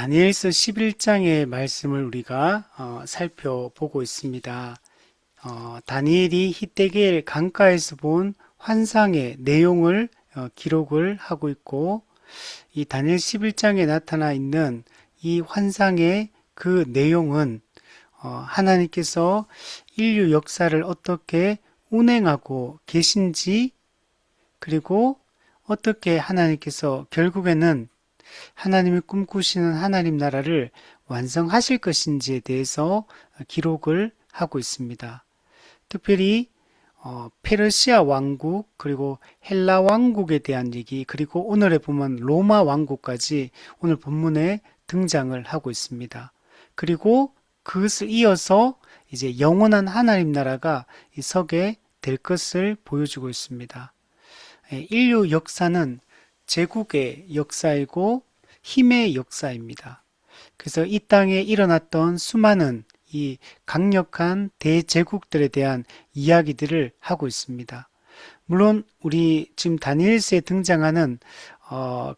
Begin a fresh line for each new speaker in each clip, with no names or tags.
다니엘서 11장의 말씀을 우리가 살펴보고 있습니다. 다니엘이 히데겔 강가에서 본 환상의 내용을 기록을 하고 있고, 이 다니엘 11장에 나타나 있는 이 환상의 그 내용은 하나님께서 인류 역사를 어떻게 운행하고 계신지, 그리고 어떻게 하나님께서 결국에는 하나님이 꿈꾸시는 하나님 나라를 완성하실 것인지에 대해서 기록을 하고 있습니다. 특별히 페르시아 왕국, 그리고 헬라 왕국에 대한 얘기, 그리고 오늘에 보면 로마 왕국까지 오늘 본문에 등장을 하고 있습니다. 그리고 그것을 이어서 이제 영원한 하나님 나라가 서게 될 것을 보여주고 있습니다. 인류 역사는 제국의 역사이고 힘의 역사입니다. 그래서 이 땅에 일어났던 수많은 이 강력한 대제국들에 대한 이야기들을 하고 있습니다. 물론 우리 지금 다니엘서에 등장하는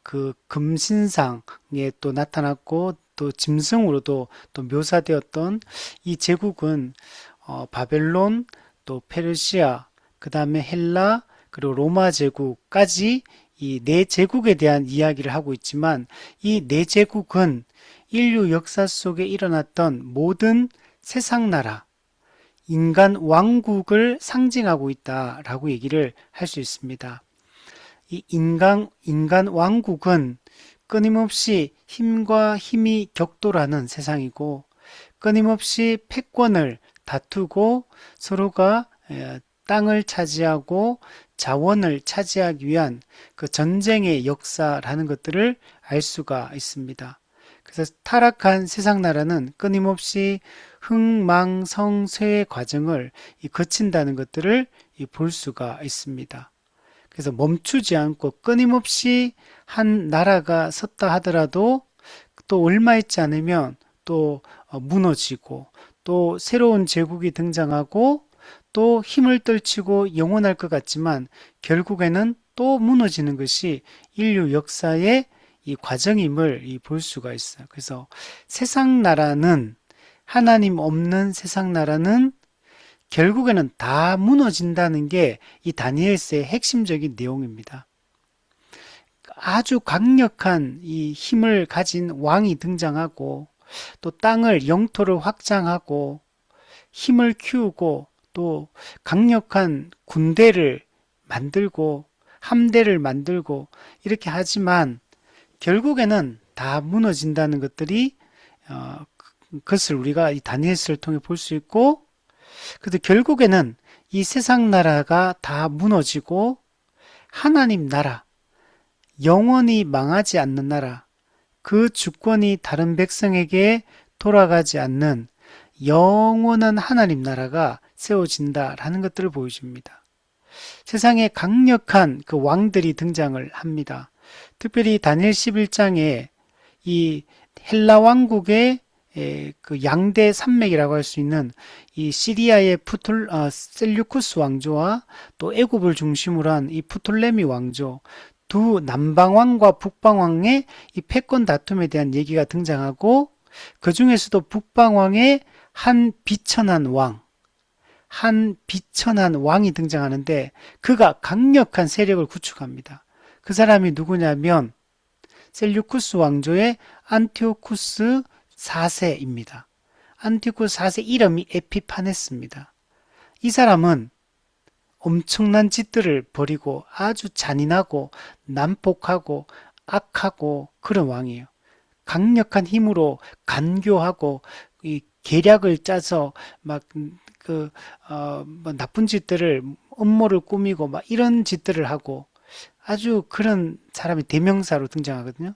그 금신상에 또 나타났고 또 짐승으로도 또 묘사되었던 이 제국은 바벨론, 또 페르시아, 그 다음에 헬라, 그리고 로마 제국까지 이 네 제국에 대한 이야기를 하고 있지만, 이 네 제국은 인류 역사 속에 일어났던 모든 세상 나라, 인간 왕국을 상징하고 있다라고 얘기를 할 수 있습니다. 이 인간 왕국은 끊임없이 힘과 힘이 격돌하는 세상이고, 끊임없이 패권을 다투고 서로가 땅을 차지하고 자원을 차지하기 위한 그 전쟁의 역사라는 것들을 알 수가 있습니다. 그래서 타락한 세상 나라는 끊임없이 흥망성쇠의 과정을 거친다는 것들을 볼 수가 있습니다. 그래서 멈추지 않고 끊임없이 한 나라가 섰다 하더라도 또 얼마 있지 않으면 또 무너지고, 또 새로운 제국이 등장하고, 또 힘을 떨치고 영원할 것 같지만 결국에는 또 무너지는 것이 인류 역사의 이 과정임을 볼 수가 있어요. 그래서 세상 나라는, 하나님 없는 세상 나라는 결국에는 다 무너진다는 게 이 다니엘서의 핵심적인 내용입니다. 아주 강력한 이 힘을 가진 왕이 등장하고, 또 땅을, 영토를 확장하고 힘을 키우고, 또 강력한 군대를 만들고 함대를 만들고 이렇게 하지만 결국에는 다 무너진다는 것들이 그것을 우리가 이 다니엘서를 통해 볼 수 있고, 그래도 결국에는 이 세상 나라가 다 무너지고 하나님 나라, 영원히 망하지 않는 나라, 그 주권이 다른 백성에게 돌아가지 않는 영원한 하나님 나라가 세워진다라는 것들을 보여줍니다. 세상에 강력한 그 왕들이 등장을 합니다. 특별히 다니엘 11장에 이 헬라 왕국의 그 양대 산맥이라고 할 수 있는 이 시리아의 셀류쿠스 왕조와 또 애굽을 중심으로 한 이 프톨레미 왕조, 두 남방왕과 북방왕의 이 패권 다툼에 대한 얘기가 등장하고, 그 중에서도 북방왕의 한 비천한 왕이 등장하는데, 그가 강력한 세력을 구축합니다. 그 사람이 누구냐면 셀류쿠스 왕조의 안티오쿠스 4세입니다. 안티오쿠스 4세 이름이 에피파네스입니다. 이 사람은 엄청난 짓들을 벌이고 아주 잔인하고 난폭하고 악하고 그런 왕이에요. 강력한 힘으로 간교하고 이 계략을 짜서 막 뭐 나쁜 짓들을, 음모를 꾸미고 막 이런 짓들을 하고, 아주 그런 사람이 대명사로 등장하거든요.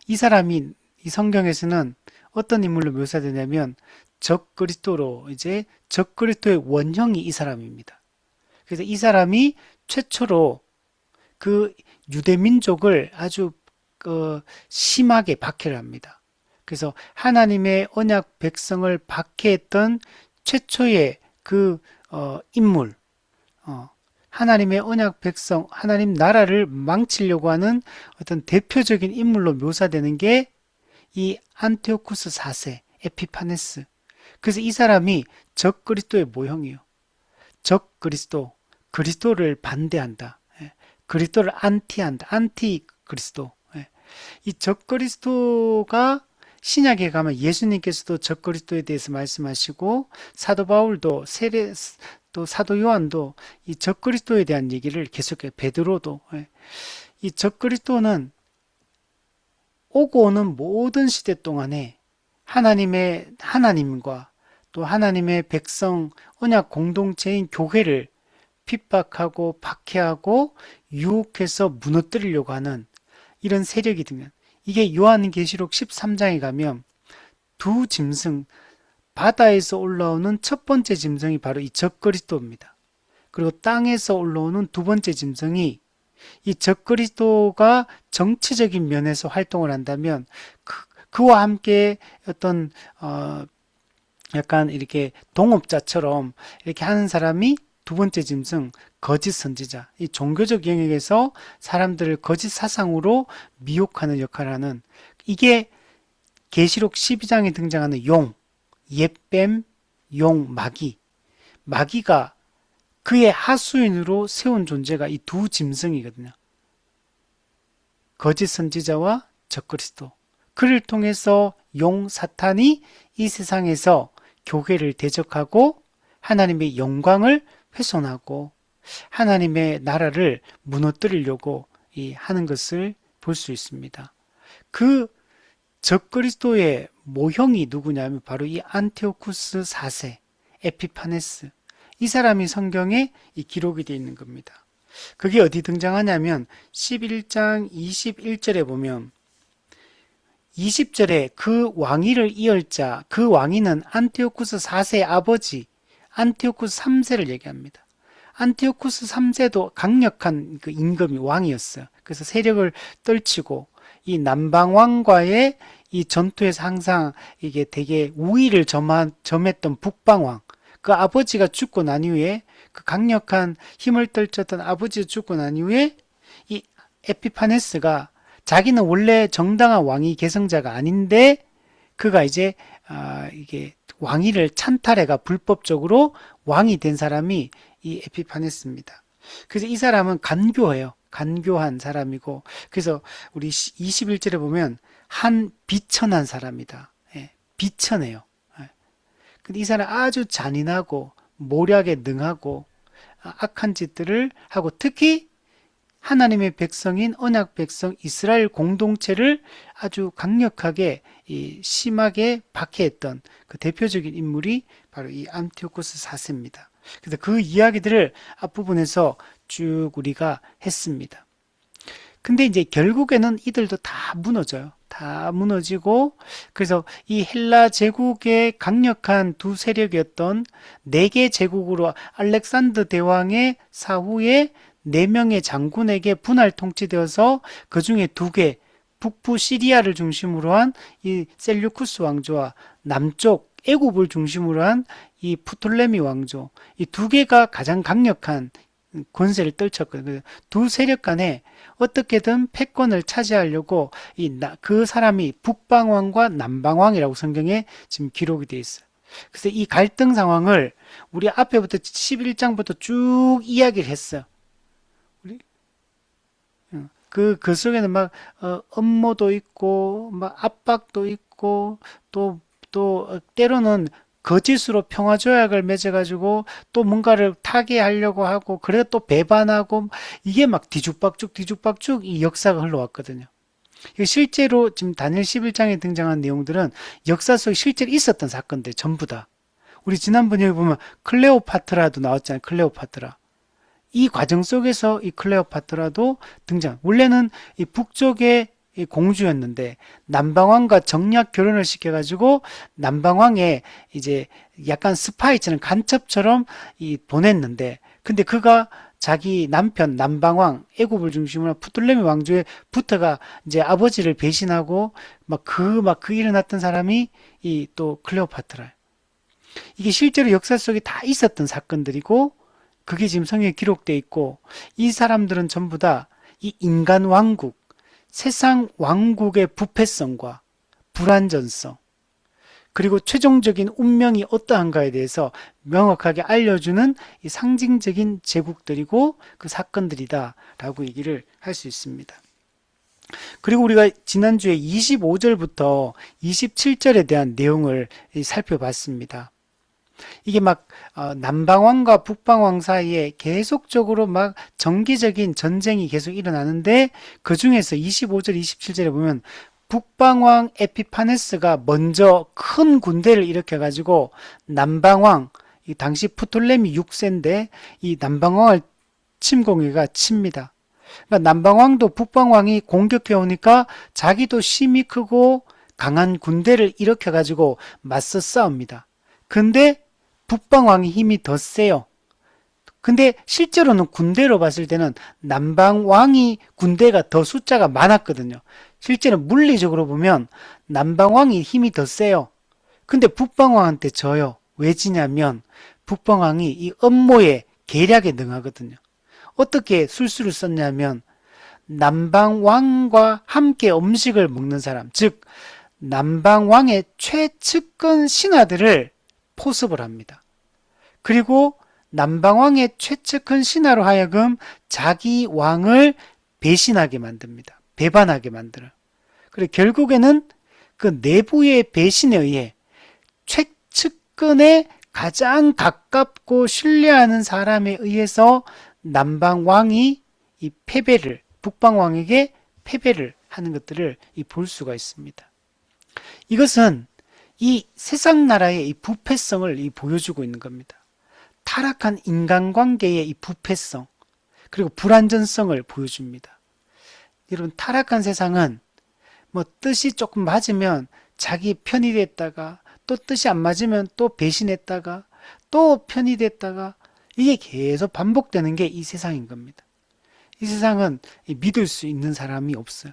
이 사람이 이 성경에서는 어떤 인물로 묘사되냐면 적그리스도로, 이제 적그리스도의 원형이 이 사람입니다. 그래서 이 사람이 최초로 그 유대 민족을 아주 심하게 박해를 합니다. 그래서 하나님의 언약 백성을 박해했던 최초의 그 인물, 하나님의 언약 백성, 하나님 나라를 망치려고 하는 어떤 대표적인 인물로 묘사되는 게 이 안티오쿠스 4세 에피파네스. 그래서 이 사람이 적그리스도의 모형이요. 적그리스도, 그리스도를 반대한다. 예. 그리스도를 안티한다. 안티 그리스도. 예. 이 적그리스도가 신약에 가면 예수님께서도 적그리스도에 대해서 말씀하시고 사도 바울도 또 사도 요한도 이 적그리스도에 대한 얘기를 계속해요. 베드로도. 예. 이 적그리스도는 오고 오는 모든 시대 동안에 하나님과 또 하나님의 백성 언약 공동체인 교회를 핍박하고 박해하고 유혹해서 무너뜨리려고 하는 이런 세력이 등장. 이게 요한계시록 13장에 가면 두 짐승, 바다에서 올라오는 첫 번째 짐승이 바로 이 적그리스도입니다. 그리고 땅에서 올라오는 두 번째 짐승이 이 적그리스도가 정치적인 면에서 활동을 한다면 그와 함께 어떤 약간 이렇게 동업자처럼 이렇게 하는 사람이 두 번째 짐승 거짓 선지자, 이 종교적 영역에서 사람들을 거짓 사상으로 미혹하는 역할을 하는 이게 계시록 12장에 등장하는 용, 옛뱀, 용, 마귀가 그의 하수인으로 세운 존재가 이 두 짐승이거든요. 거짓 선지자와 적그리스도. 그를 통해서 용 사탄이 이 세상에서 교회를 대적하고 하나님의 영광을 훼손하고 하나님의 나라를 무너뜨리려고 하는 것을 볼 수 있습니다. 그 적그리스도의 모형이 누구냐면 바로 이 안티오쿠스 4세 에피파네스. 이 사람이 성경에 기록이 되어 있는 겁니다. 그게 어디 등장하냐면 11장 21절에 보면 20절에 그 왕위를 이을 자, 그 왕위는 안티오쿠스 4세의 아버지 안티오쿠스 3세를 얘기합니다. 안티오쿠스 3세도 강력한 그 임금이 왕이었어요. 그래서 세력을 떨치고 이 남방왕과의 이 전투에서 항상 이게 되게 우위를 점했던 북방왕, 그 아버지가 죽고 난 이후에 그 강력한 힘을 떨쳤던 아버지가 죽고 난 이후에 이 에피파네스가 자기는 원래 정당한 왕위 계승자가 아닌데 그가 이제 이게 왕위를 찬탈해가 불법적으로 왕이 된 사람이 이 에피파네스입니다. 그래서 이 사람은 간교해요. 간교한 사람이고 그래서 우리 21절에 보면 한 비천한 사람이다. 예, 비천해요. 예. 근데 이 사람 아주 잔인하고 모략에 능하고 악한 짓들을 하고 특히 하나님의 백성인 언약 백성 이스라엘 공동체를 아주 강력하게 심하게 박해했던 그 대표적인 인물이 바로 이 안티오코스 4세입니다. 그래서 그 이야기들을 앞부분에서 쭉 우리가 했습니다. 근데 이제 결국에는 이들도 다 무너져요. 다 무너지고 그래서 이 헬라 제국의 강력한 두 세력이었던 4개 제국으로 알렉산더 대왕의 사후에 4명의 장군에게 분할 통치되어서 그 중에 2개 북부 시리아를 중심으로 한 이 셀류쿠스 왕조와 남쪽 애굽을 중심으로 한 이 프톨레미 왕조 이 2개가 가장 강력한 권세를 떨쳤거든요. 두 세력 간에 어떻게든 패권을 차지하려고 그 사람이 북방왕과 남방왕이라고 성경에 지금 기록이 되어 있어요. 그래서 이 갈등 상황을 우리 앞에부터 11장부터 쭉 이야기를 했어요. 그 속에는 막 업무도 있고 막 압박도 있고 또 때로는 거짓으로 평화조약을 맺어가지고 또 뭔가를 타개하려고 하고 그래 또 배반하고 이게 막 뒤죽박죽 이 역사가 흘러왔거든요. 실제로 지금 다니엘 11장에 등장한 내용들은 역사 속에 실제로 있었던 사건들 전부 다. 우리 지난번에 보면 클레오파트라도 나왔잖아요. 클레오파트라. 이 과정 속에서 이 클레오파트라도 등장. 원래는 이 북쪽의 이 공주였는데 남방왕과 정략 결혼을 시켜가지고 남방왕에 이제 약간 스파이처럼 간첩처럼 보냈는데 근데 그가 자기 남편 남방왕 애굽을 중심으로 한 프톨레미 왕조에 붙어가 이제 아버지를 배신하고 막 그 일어났던 사람이 이 또 클레오파트라. 이게 실제로 역사 속에 다 있었던 사건들이고 그게 지금 성경에 기록되어 있고 이 사람들은 전부 다 이 인간 왕국 세상 왕국의 부패성과 불완전성, 그리고 최종적인 운명이 어떠한가에 대해서 명확하게 알려주는 이 상징적인 제국들이고 그 사건들이다라고 얘기를 할 수 있습니다. 그리고 우리가 지난주에 25절부터 27절에 대한 내용을 살펴봤습니다. 이게 막 남방왕과 북방왕 사이에 계속적으로 막 정기적인 전쟁이 계속 일어나는데 그 중에서 25절, 27절에 보면 북방왕 에피파네스가 먼저 큰 군대를 일으켜가지고 남방왕, 이 당시 프톨레미 6세인데 이 남방왕을 침공해가 칩니다. 그러니까 남방왕도 북방왕이 공격해 오니까 자기도 힘이 크고 강한 군대를 일으켜가지고 맞서 싸웁니다. 근데 북방왕이 힘이 더 세요. 근데 실제로는 군대로 봤을 때는 남방왕이 군대가 더 숫자가 많았거든요. 실제는 물리적으로 보면 남방왕이 힘이 더 세요. 근데 북방왕한테 져요. 왜 지냐면 북방왕이 이 음모에 계략에 능하거든요. 어떻게 술수를 썼냐면 남방왕과 함께 음식을 먹는 사람, 즉 남방왕의 최측근 신하들을 포섭을 합니다. 그리고 남방왕의 최측근 신하로 하여금 자기 왕을 배신하게 만듭니다. 배반하게 만들어요. 그리고 결국에는 그 내부의 배신에 의해 최측근에 가장 가깝고 신뢰하는 사람에 의해서 남방왕이 이 패배를, 북방왕에게 패배를 하는 것들을 볼 수가 있습니다. 이것은 이 세상 나라의 이 부패성을 보여주고 있는 겁니다. 타락한 인간관계의 이 부패성, 그리고 불완전성을 보여줍니다. 여러분, 타락한 세상은 뭐 뜻이 조금 맞으면 자기 편이 됐다가 또 뜻이 안 맞으면 또 배신했다가 또 편이 됐다가 이게 계속 반복되는 게 이 세상인 겁니다. 이 세상은 믿을 수 있는 사람이 없어요.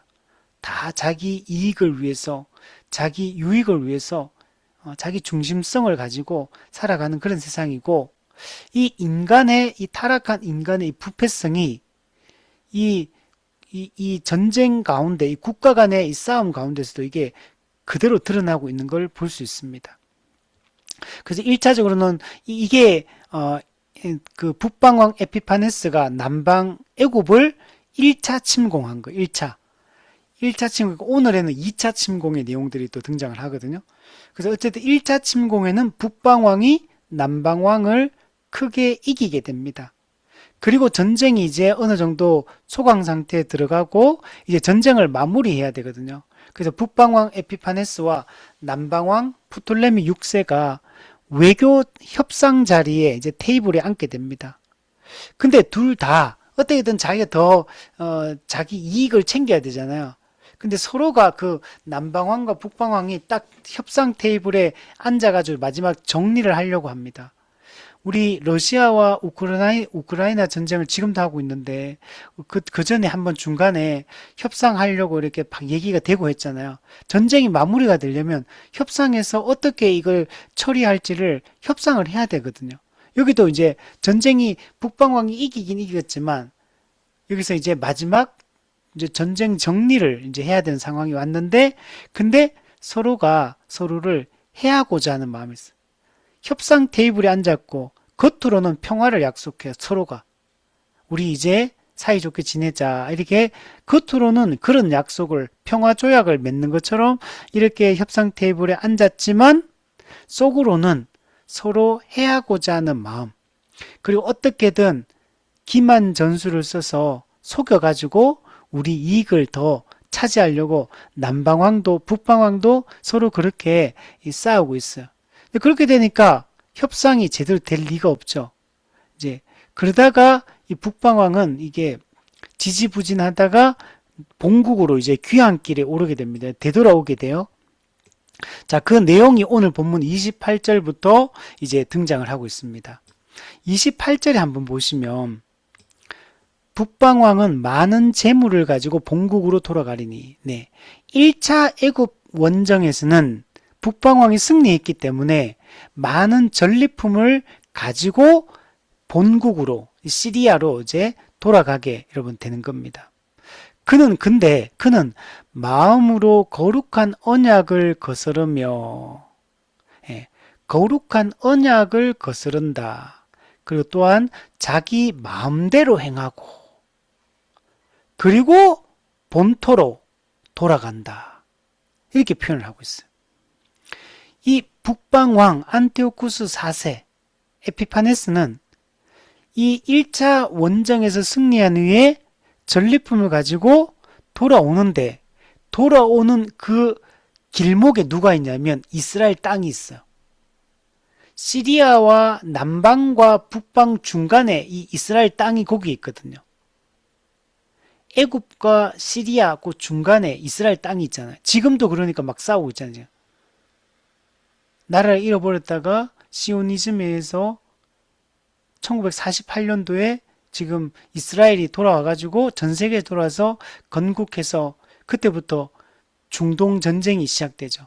다 자기 이익을 위해서, 자기 유익을 위해서 자기 중심성을 가지고 살아가는 그런 세상이고, 이 인간의, 이 타락한 인간의 이 부패성이 이 전쟁 가운데, 이 국가 간의 이 싸움 가운데서도 이게 그대로 드러나고 있는 걸 볼 수 있습니다. 그래서 1차적으로는 이게 그 북방왕 에피파네스가 남방 애굽을 1차 침공한 거, 1차 침공, 오늘에는 2차 침공의 내용들이 또 등장을 하거든요. 그래서 어쨌든 1차 침공에는 북방왕이 남방왕을 크게 이기게 됩니다. 그리고 전쟁이 이제 어느 정도 소강 상태에 들어가고 이제 전쟁을 마무리해야 되거든요. 그래서 북방왕 에피파네스와 남방왕 프톨레미 6세가 외교 협상 자리에 이제 테이블에 앉게 됩니다. 근데 둘 다 어떻게든 자기가 더 자기 이익을 챙겨야 되잖아요. 근데 서로가 그 남방왕과 북방왕이 딱 협상 테이블에 앉아가지고 마지막 정리를 하려고 합니다. 우리 러시아와 우크라이나 전쟁을 지금도 하고 있는데 그 전에 한번 중간에 협상하려고 이렇게 얘기가 되고 했잖아요. 전쟁이 마무리가 되려면 협상에서 어떻게 이걸 처리할지를 협상을 해야 되거든요. 여기도 이제 전쟁이 북방왕이 이기긴 이겼지만 여기서 이제 마지막 이제 전쟁 정리를 이제 해야 되는 상황이 왔는데, 근데 서로가 서로를 해하고자 하는 마음이 있어요. 협상 테이블에 앉았고 겉으로는 평화를 약속해요. 서로가 우리 이제 사이좋게 지내자, 이렇게 겉으로는 그런 약속을, 평화 조약을 맺는 것처럼 이렇게 협상 테이블에 앉았지만 속으로는 서로 해하고자 하는 마음, 그리고 어떻게든 기만 전술을 써서 속여가지고 우리 이익을 더 차지하려고 남방왕도 북방왕도 서로 그렇게 싸우고 있어요. 그렇게 되니까 협상이 제대로 될 리가 없죠. 이제 그러다가 이 북방왕은 이게 지지부진하다가 본국으로 이제 귀환길에 오르게 됩니다. 되돌아오게 돼요. 자, 그 내용이 오늘 본문 28절부터 이제 등장을 하고 있습니다. 28절에 한번 보시면 북방왕은 많은 재물을 가지고 본국으로 돌아가리니, 네, 1차 애굽 원정에서는 북방왕이 승리했기 때문에 많은 전리품을 가지고 본국으로, 시리아로 이제 돌아가게 여러분 되는 겁니다. 그는 마음으로 거룩한 언약을 거스르며, 예, 거룩한 언약을 거스른다. 그리고 또한 자기 마음대로 행하고, 그리고 본토로 돌아간다. 이렇게 표현을 하고 있어요. 이 북방왕 안티오쿠스 4세 에피파네스는 이 1차 원정에서 승리한 후에 전리품을 가지고 돌아오는데, 돌아오는 그 길목에 누가 있냐면 이스라엘 땅이 있어요. 시리아와 남방과 북방 중간에 이 이스라엘 땅이 거기 있거든요. 애굽과 시리아 그 중간에 이스라엘 땅이 있잖아요. 지금도 그러니까 막 싸우고 있잖아요. 나라를 잃어버렸다가 시오니즘에 의해서 1948년도에 지금 이스라엘이 돌아와가지고 전 세계에 돌아와서 건국해서 그때부터 중동 전쟁이 시작되죠.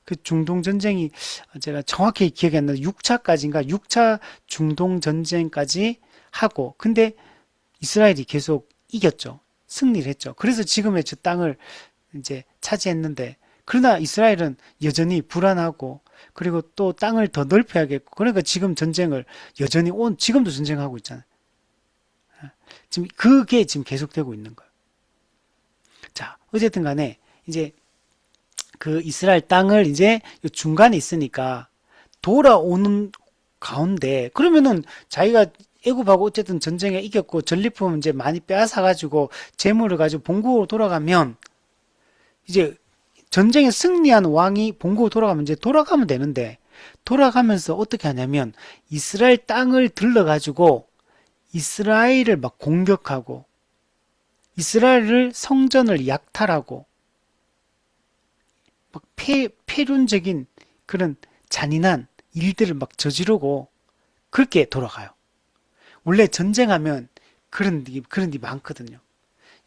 그 중동 전쟁이 제가 정확히 기억이 안 나요. 6차까지인가 6차 중동 전쟁까지 하고, 근데 이스라엘이 계속 이겼죠. 승리를 했죠. 그래서 지금의 저 땅을 이제 차지했는데, 그러나 이스라엘은 여전히 불안하고, 그리고 또 땅을 더 넓혀야겠고, 그러니까 지금 전쟁을 여전히 지금도 전쟁하고 있잖아요. 지금 그게 지금 계속되고 있는 거예요. 자, 어쨌든 간에 이제 그 이스라엘 땅을 이제 중간에 있으니까 돌아오는 가운데, 그러면은 자기가 애굽하고 어쨌든 전쟁에 이겼고 전리품 이제 많이 빼앗아 가지고 재물을 가지고 본국으로 돌아가면, 이제 전쟁에 승리한 왕이 본국으로 돌아가면 이제 돌아가면 되는데, 돌아가면서 어떻게 하냐면 이스라엘 땅을 들러 가지고 이스라엘을 막 공격하고 이스라엘을 성전을 약탈하고 막 폐륜적인 그런 잔인한 일들을 막 저지르고 그렇게 돌아가요. 원래 전쟁하면 그런 데 많거든요.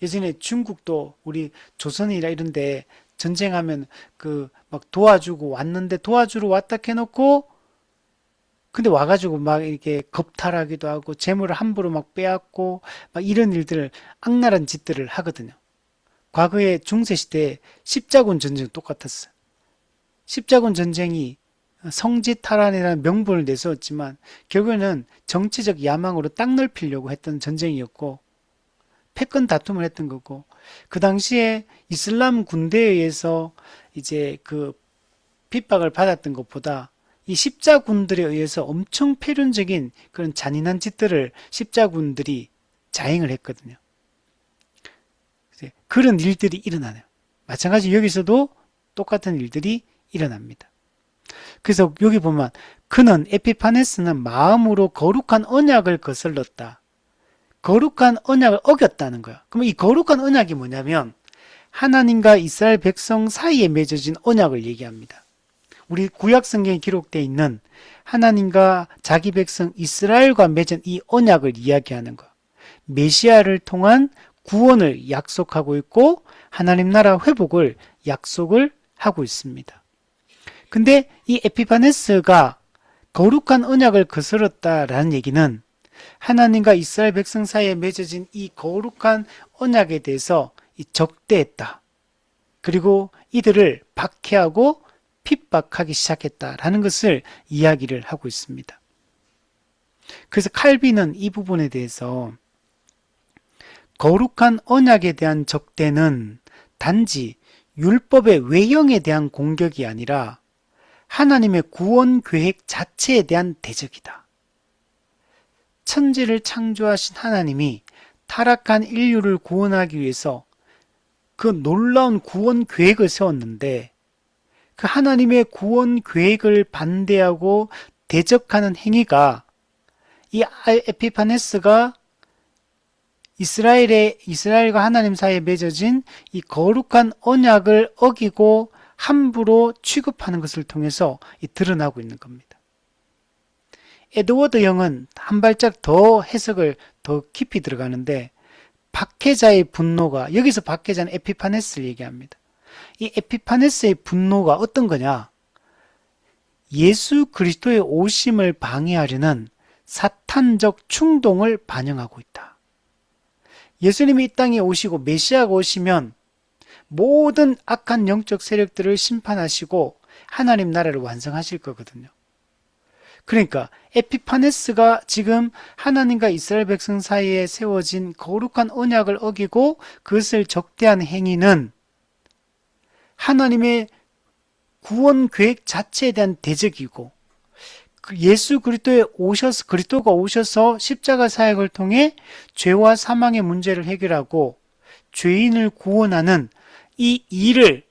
예전에 중국도 우리 조선이라 이런데 전쟁하면 그 막 도와주고 왔는데, 도와주러 왔다 해놓고 근데 와가지고 막 이렇게 겁탈하기도 하고 재물을 함부로 막 빼앗고 막 이런 일들을, 악랄한 짓들을 하거든요. 과거에 중세시대에 십자군 전쟁 똑같았어요. 십자군 전쟁이 성지 탈환이라는 명분을 내세웠지만 결국에는 정치적 야망으로 땅 넓히려고 했던 전쟁이었고 패권 다툼을 했던 거고, 그 당시에 이슬람 군대에 의해서 이제 그 핍박을 받았던 것보다 이 십자군들에 의해서 엄청 패륜적인 그런 잔인한 짓들을 십자군들이 자행을 했거든요. 그런 일들이 일어나요. 마찬가지 여기서도 똑같은 일들이 일어납니다. 그래서 여기 보면 그는, 에피파네스는 마음으로 거룩한 언약을 거슬렀다. 거룩한 언약을 어겼다는 거예요. 그럼 이 거룩한 언약이 뭐냐면 하나님과 이스라엘 백성 사이에 맺어진 언약을 얘기합니다. 우리 구약 성경에 기록되어 있는 하나님과 자기 백성 이스라엘과 맺은 이 언약을 이야기하는 거. 메시아를 통한 구원을 약속하고 있고 하나님 나라 회복을 약속을 하고 있습니다. 근데 이 에피파네스가 거룩한 언약을 거스렀다라는 얘기는 하나님과 이스라엘 백성 사이에 맺어진 이 거룩한 언약에 대해서 적대했다. 그리고 이들을 박해하고 핍박하기 시작했다라는 것을 이야기를 하고 있습니다. 그래서 칼빈은 이 부분에 대해서 거룩한 언약에 대한 적대는 단지 율법의 외형에 대한 공격이 아니라 하나님의 구원 계획 자체에 대한 대적이다. 천지를 창조하신 하나님이 타락한 인류를 구원하기 위해서 그 놀라운 구원 계획을 세웠는데, 그 하나님의 구원 계획을 반대하고 대적하는 행위가 이 에피파네스가 이스라엘과 하나님 사이에 맺어진 이 거룩한 언약을 어기고 함부로 취급하는 것을 통해서 드러나고 있는 겁니다. 에드워드 영은 한 발짝 더 해석을 더 깊이 들어가는데, 박해자의 분노가, 여기서 박해자는 에피파네스를 얘기합니다. 이 에피파네스의 분노가 어떤 거냐? 예수 그리스도의 오심을 방해하려는 사탄적 충동을 반영하고 있다. 예수님이 이 땅에 오시고 메시아가 오시면 모든 악한 영적 세력들을 심판하시고 하나님 나라를 완성하실 거거든요. 그러니까 에피파네스가 지금 하나님과 이스라엘 백성 사이에 세워진 거룩한 언약을 어기고 그것을 적대한 행위는 하나님의 구원 계획 자체에 대한 대적이고, 예수 그리스도가 오셔서 십자가 사역을 통해 죄와 사망의 문제를 해결하고 죄인을 구원하는 이 일을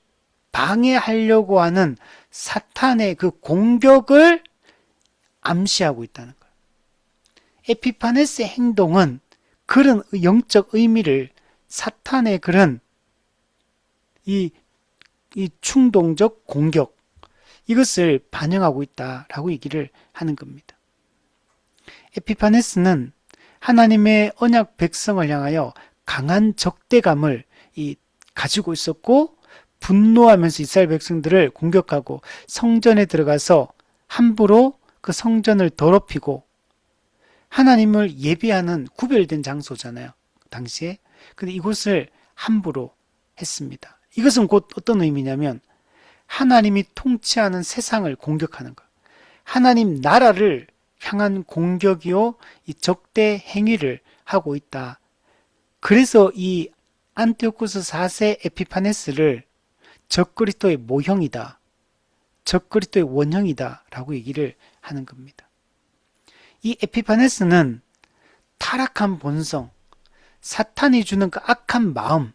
방해하려고 하는 사탄의 그 공격을 암시하고 있다는 거예요. 에피파네스의 행동은 그런 영적 의미를, 사탄의 그런 이 충동적 공격, 이것을 반영하고 있다라고 얘기를 하는 겁니다. 에피파네스는 하나님의 언약 백성을 향하여 강한 적대감을 가지고 있었고, 분노하면서 이스라엘 백성들을 공격하고 성전에 들어가서 함부로 그 성전을 더럽히고, 하나님을 예배하는 구별된 장소잖아요, 당시에. 근데 이곳을 함부로 했습니다. 이것은 곧 어떤 의미냐면 하나님이 통치하는 세상을 공격하는 것, 하나님 나라를 향한 공격이요, 이 적대 행위를 하고 있다. 그래서 이 안티오쿠스 4세 에피파네스를 적그리스도의 모형이다, 적그리스도의 원형이다 라고 얘기를 하는 겁니다. 이 에피파네스는 타락한 본성, 사탄이 주는 그 악한 마음,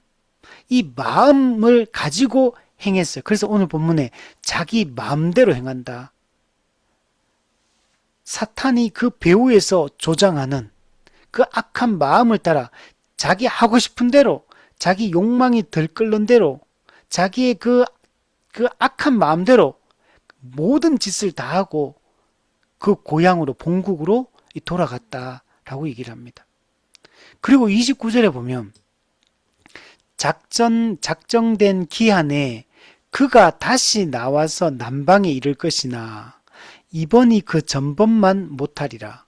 이 마음을 가지고 행했어요. 그래서 오늘 본문에 자기 마음대로 행한다. 사탄이 그 배후에서 조장하는 그 악한 마음을 따라 자기 하고 싶은 대로, 자기 욕망이 들끓는 대로, 자기의 그 악한 마음대로 모든 짓을 다 하고 그 고향으로, 본국으로 돌아갔다라고 얘기를 합니다. 그리고 29절에 보면 작정된 기한에 그가 다시 나와서 남방에 이를 것이나 이번이 그 전번만 못하리라.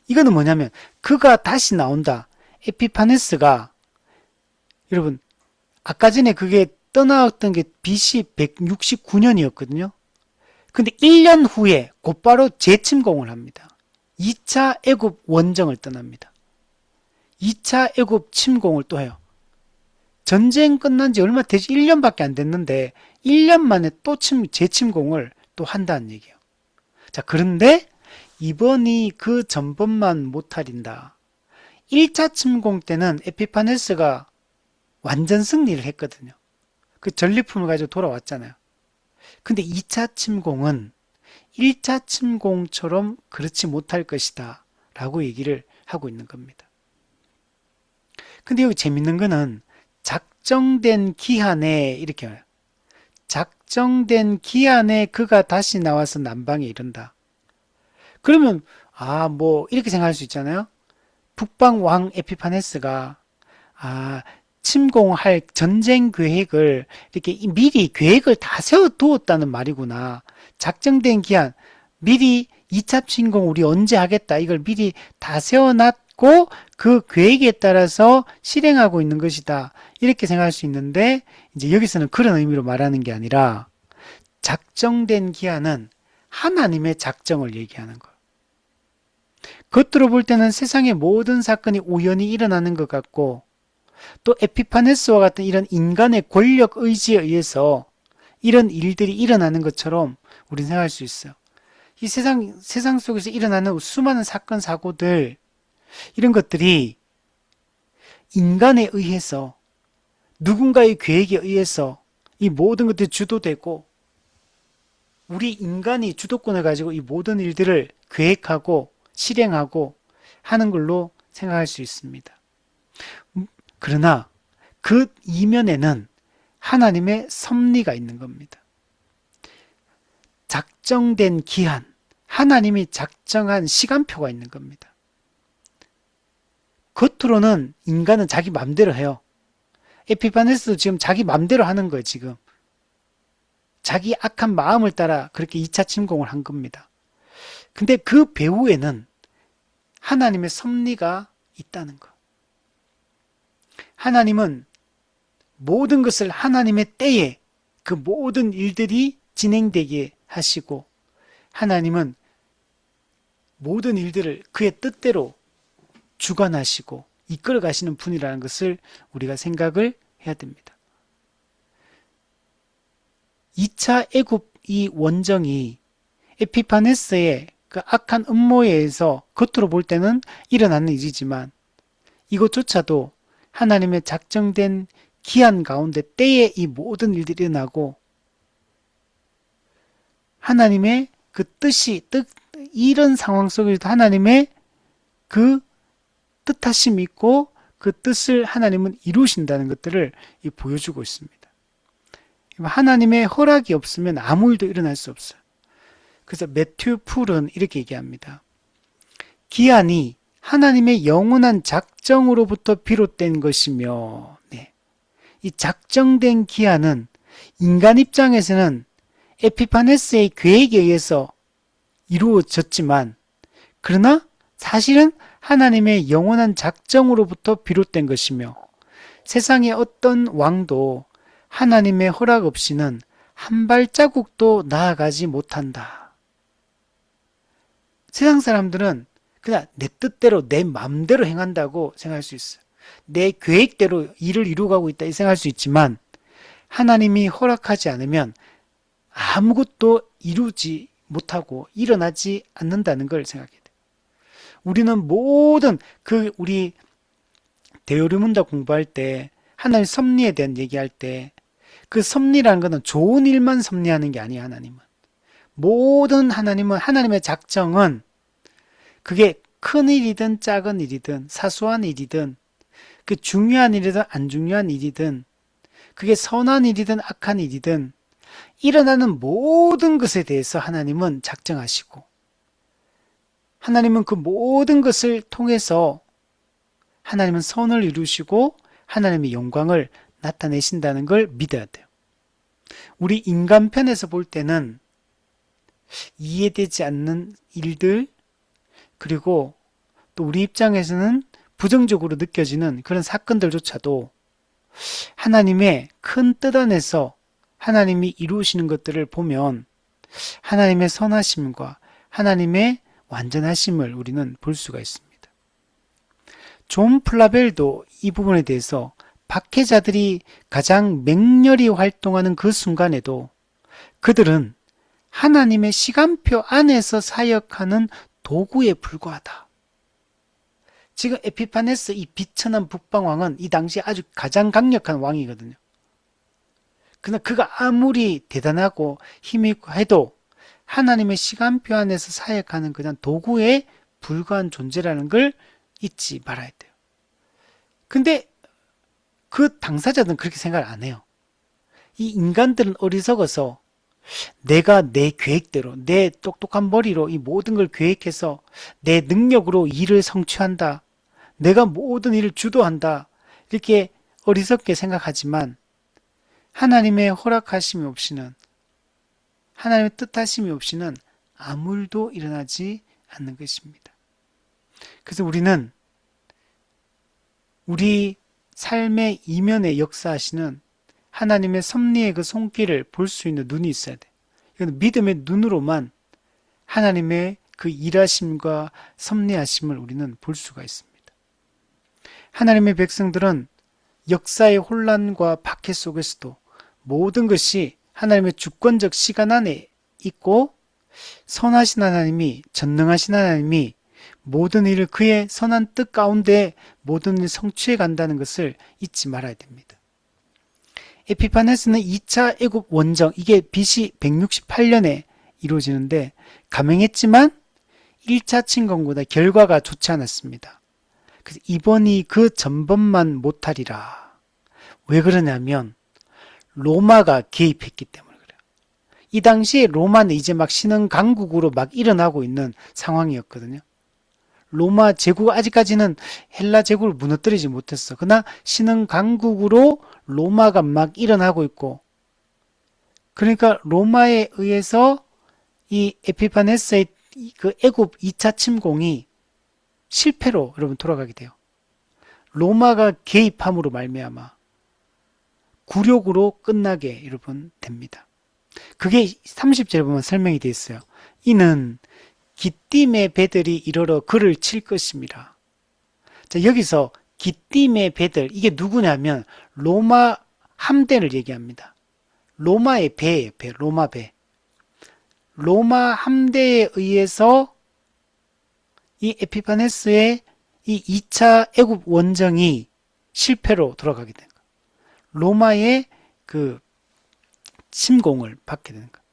이거는 뭐냐면 그가 다시 나온다. 에피파네스가, 여러분 아까 전에 그게 떠나왔던 게 BC 169년이었거든요. 근데 1년 후에 곧바로 재침공을 합니다. 2차 애굽 원정을 떠납니다. 2차 애굽 침공을 또 해요. 전쟁 끝난 지 얼마 되지 1년밖에 안 됐는데 1년 만에 또 재침공을 또 한다는 얘기예요. 자, 그런데 이번이 그 전번만 못하린다. 1차 침공 때는 에피파네스가 완전 승리를 했거든요. 그 전리품을 가지고 돌아왔잖아요. 근데 2차 침공은 1차 침공처럼 그렇지 못할 것이다 라고 얘기를 하고 있는 겁니다. 근데 여기 재밌는 거는 작정된 기한에, 이렇게 와요. 작정된 기한에 그가 다시 나와서 남방에 이른다. 그러면 이렇게 생각할 수 있잖아요. 북방 왕 에피파네스가 침공할 전쟁 계획을 이렇게 미리 계획을 다 세워두었다는 말이구나. 작정된 기한, 미리 2차 침공 우리 언제 하겠다, 이걸 미리 다 세워놨고 그 계획에 따라서 실행하고 있는 것이다, 이렇게 생각할 수 있는데, 이제 여기서는 그런 의미로 말하는 게 아니라 작정된 기한은 하나님의 작정을 얘기하는 거예요. 겉으로 볼 때는 세상의 모든 사건이 우연히 일어나는 것 같고, 또 에피파네스와 같은 이런 인간의 권력 의지에 의해서 이런 일들이 일어나는 것처럼 우리는 생각할 수 있어요. 이 세상 속에서 일어나는 수많은 사건, 사고들, 이런 것들이 인간에 의해서, 누군가의 계획에 의해서 이 모든 것들이 주도되고, 우리 인간이 주도권을 가지고 이 모든 일들을 계획하고 실행하고 하는 걸로 생각할 수 있습니다. 그러나 그 이면에는 하나님의 섭리가 있는 겁니다. 작정된 기한, 하나님이 작정한 시간표가 있는 겁니다. 겉으로는 인간은 자기 맘대로 해요. 에피파네스도 지금 자기 맘대로 하는 거예요, 지금. 자기 악한 마음을 따라 그렇게 2차 침공을 한 겁니다. 근데 그 배후에는 하나님의 섭리가 있다는 거. 하나님은 모든 것을 하나님의 때에 그 모든 일들이 진행되게 하시고, 하나님은 모든 일들을 그의 뜻대로 주관하시고 이끌어 가시는 분이라는 것을 우리가 생각을 해야 됩니다. 2차 애굽 이 원정이 에피파네스의 그 악한 음모에 의해서 겉으로 볼 때는 일어나는 일이지만, 이것조차도 하나님의 작정된 기한 가운데 때에 이 모든 일들이 일어나고, 하나님의 그 이런 상황 속에서도 하나님의 그 뜻하심이 있고 그 뜻을 하나님은 이루신다는 것들을 보여주고 있습니다. 하나님의 허락이 없으면 아무 일도 일어날 수 없어요. 그래서 매튜 풀은 이렇게 얘기합니다. 기한이 하나님의 영원한 작정으로부터 비롯된 것이며, 이 작정된 기한은 인간 입장에서는 에피파네스의 계획에 의해서 이루어졌지만, 그러나 사실은 하나님의 영원한 작정으로부터 비롯된 것이며, 세상의 어떤 왕도 하나님의 허락 없이는 한 발자국도 나아가지 못한다. 세상 사람들은 그냥 내 뜻대로 내 마음대로 행한다고 생각할 수 있어요. 내 계획대로 일을 이루어가고 있다 이 생각할 수 있지만, 하나님이 허락하지 않으면 아무것도 이루지 못하고 일어나지 않는다는 걸 생각해야 돼요. 우리는 모든 우리 대요리문답 공부할 때 하나님 섭리에 대한 얘기할 때, 그 섭리라는 것은 좋은 일만 섭리하는 게 아니에요. 하나님의 작정은 그게 큰 일이든 작은 일이든 사소한 일이든 그 중요한 일이든 안 중요한 일이든 그게 선한 일이든 악한 일이든 일어나는 모든 것에 대해서 하나님은 작정하시고, 하나님은 그 모든 것을 통해서 하나님은 선을 이루시고 하나님의 영광을 나타내신다는 걸 믿어야 돼요. 우리 인간 편에서 볼 때는 이해되지 않는 일들, 그리고 또 우리 입장에서는 부정적으로 느껴지는 그런 사건들조차도 하나님의 큰 뜻 안에서 하나님이 이루시는 것들을 보면 하나님의 선하심과 하나님의 완전하심을 우리는 볼 수가 있습니다. 존 플라벨도 이 부분에 대해서 박해자들이 가장 맹렬히 활동하는 그 순간에도 그들은 하나님의 시간표 안에서 사역하는 도구에 불과하다. 지금 에피파네스 이 비천한 북방왕은 이 당시 아주 가장 강력한 왕이거든요. 그러나 그가 아무리 대단하고 힘이 있고 해도 하나님의 시간표 안에서 사역하는 그냥 도구에 불과한 존재라는 걸 잊지 말아야 돼요. 근데 그 당사자들은 그렇게 생각을 안 해요. 이 인간들은 어리석어서 내가 내 계획대로, 내 똑똑한 머리로 이 모든 걸 계획해서 내 능력으로 일을 성취한다. 내가 모든 일을 주도한다. 이렇게 어리석게 생각하지만 하나님의 허락하심이 없이는, 하나님의 뜻하심이 없이는 아무 일도 일어나지 않는 것입니다. 그래서 우리는 우리 삶의 이면에 역사하시는 하나님의 섭리의 그 손길을 볼 수 있는 눈이 있어야 돼. 이건 믿음의 눈으로만 하나님의 그 일하심과 섭리하심을 우리는 볼 수가 있습니다. 하나님의 백성들은 역사의 혼란과 박해 속에서도 모든 것이 하나님의 주권적 시간 안에 있고, 선하신 하나님이, 전능하신 하나님이 모든 일을 그의 선한 뜻 가운데 모든 일을 성취해 간다는 것을 잊지 말아야 됩니다. 에피파네스는 2차 애굽 원정, 이게 BC 168년에 이루어지는데 감행했지만 1차 침공보다 결과가 좋지 않았습니다. 그래서 이번이 그 전번만 못하리라. 왜 그러냐면 로마가 개입했기 때문에 그래요. 이 당시에 로마는 이제 막 신흥 강국으로 막 일어나고 있는 상황이었거든요. 로마 제국, 아직까지는 헬라 제국을 무너뜨리지 못했어. 그러나 신흥 강국으로 로마가 막 일어나고 있고, 그러니까 로마에 의해서 이 에피파네스의 그 애굽 2차 침공이 실패로 여러분 돌아가게 돼요. 로마가 개입함으로 말미암아 굴욕으로 끝나게 여러분 됩니다. 그게 30절에 보면 설명이 되어 있어요. 이는 기띔의 배들이 이르러 그를 칠 것입니다. 자, 여기서 기띔의 배들, 이게 누구냐면 로마 함대를 얘기합니다. 로마의 배예요, 배, 로마 배. 로마 함대에 의해서 이 에피파네스의 이 2차 애굽 원정이 실패로 돌아가게 된 거예요. 로마의 그 침공을 받게 되는 거예요.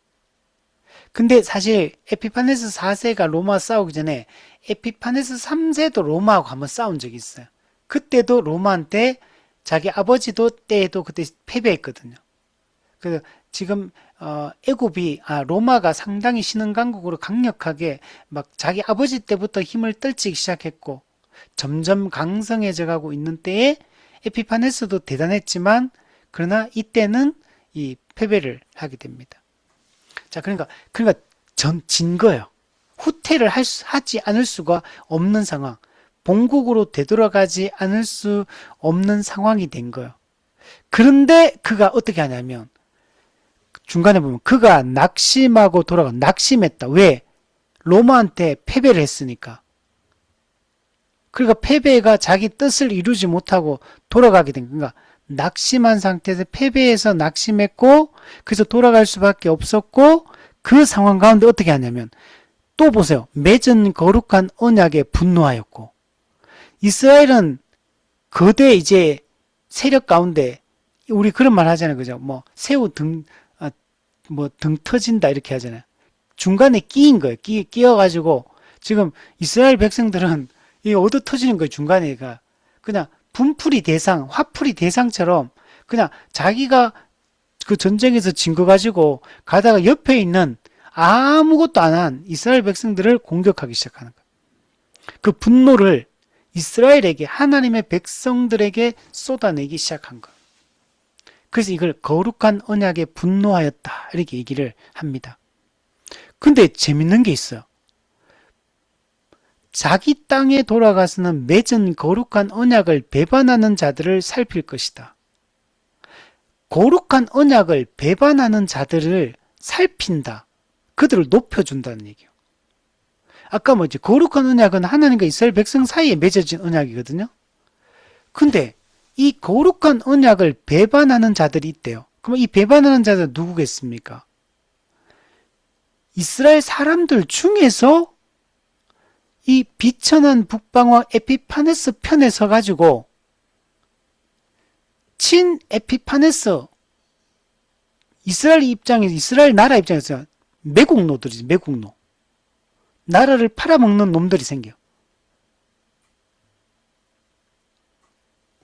근데 사실 에피파네스 4세가 로마 싸우기 전에 에피파네스 3세도 로마하고 한번 싸운 적이 있어요. 그때도 로마한테 자기 아버지도 때에도 그때 패배했거든요. 그래서 지금 애굽이 로마가 상당히 신흥강국으로 강력하게 막 자기 아버지 때부터 힘을 떨치기 시작했고 점점 강성해져 가고 있는 때에 에피파네스도 대단했지만 그러나 이때는 이 패배를 하게 됩니다. 자, 그러니까 진 거예요. 후퇴를 하지 않을 수가 없는 상황. 본국으로 되돌아가지 않을 수 없는 상황이 된 거예요. 그런데 그가 어떻게 하냐면 중간에 보면 그가 낙심하고 낙심했다. 왜? 로마한테 패배를 했으니까. 그러니까 패배가 자기 뜻을 이루지 못하고 돌아가게 된 거니까 낙심한 상태에서 패배해서 낙심했고 그래서 돌아갈 수밖에 없었고 그 상황 가운데 어떻게 하냐면 또 보세요. 맺은 거룩한 언약에 분노하였고 이스라엘은 거대 이제 세력 가운데 우리 그런 말 하잖아요. 그죠? 뭐 새우 등 터진다 이렇게 하잖아요. 중간에 끼인 거예요. 끼어가지고 지금 이스라엘 백성들은 이 얻어 터지는 거예요. 중간에가 그냥 분풀이 대상, 화풀이 대상처럼 그냥 자기가 그 전쟁에서 진 거 가지고 가다가 옆에 있는 아무것도 안 한 이스라엘 백성들을 공격하기 시작하는 거예요. 그 분노를 이스라엘에게 하나님의 백성들에게 쏟아내기 시작한 거예요. 그래서 이걸 거룩한 언약에 분노하였다 이렇게 얘기를 합니다. 근데 재밌는 게 있어요. 자기 땅에 돌아가서는 맺은 거룩한 언약을 배반하는 자들을 살필 것이다. 거룩한 언약을 배반하는 자들을 살핀다. 그들을 높여준다는 얘기예요. 아까 뭐지? 거룩한 언약은 하나님과 이스라엘 백성 사이에 맺어진 언약이거든요. 근데 이 거룩한 언약을 배반하는 자들이 있대요. 그럼 이 배반하는 자들은 누구겠습니까? 이스라엘 사람들 중에서 이 비천한 북방왕 에피파네스 편에 서가지고 친 에피파네스 이스라엘 나라 입장에서 매국노들이지, 매국노. 나라를 팔아먹는 놈들이 생겨.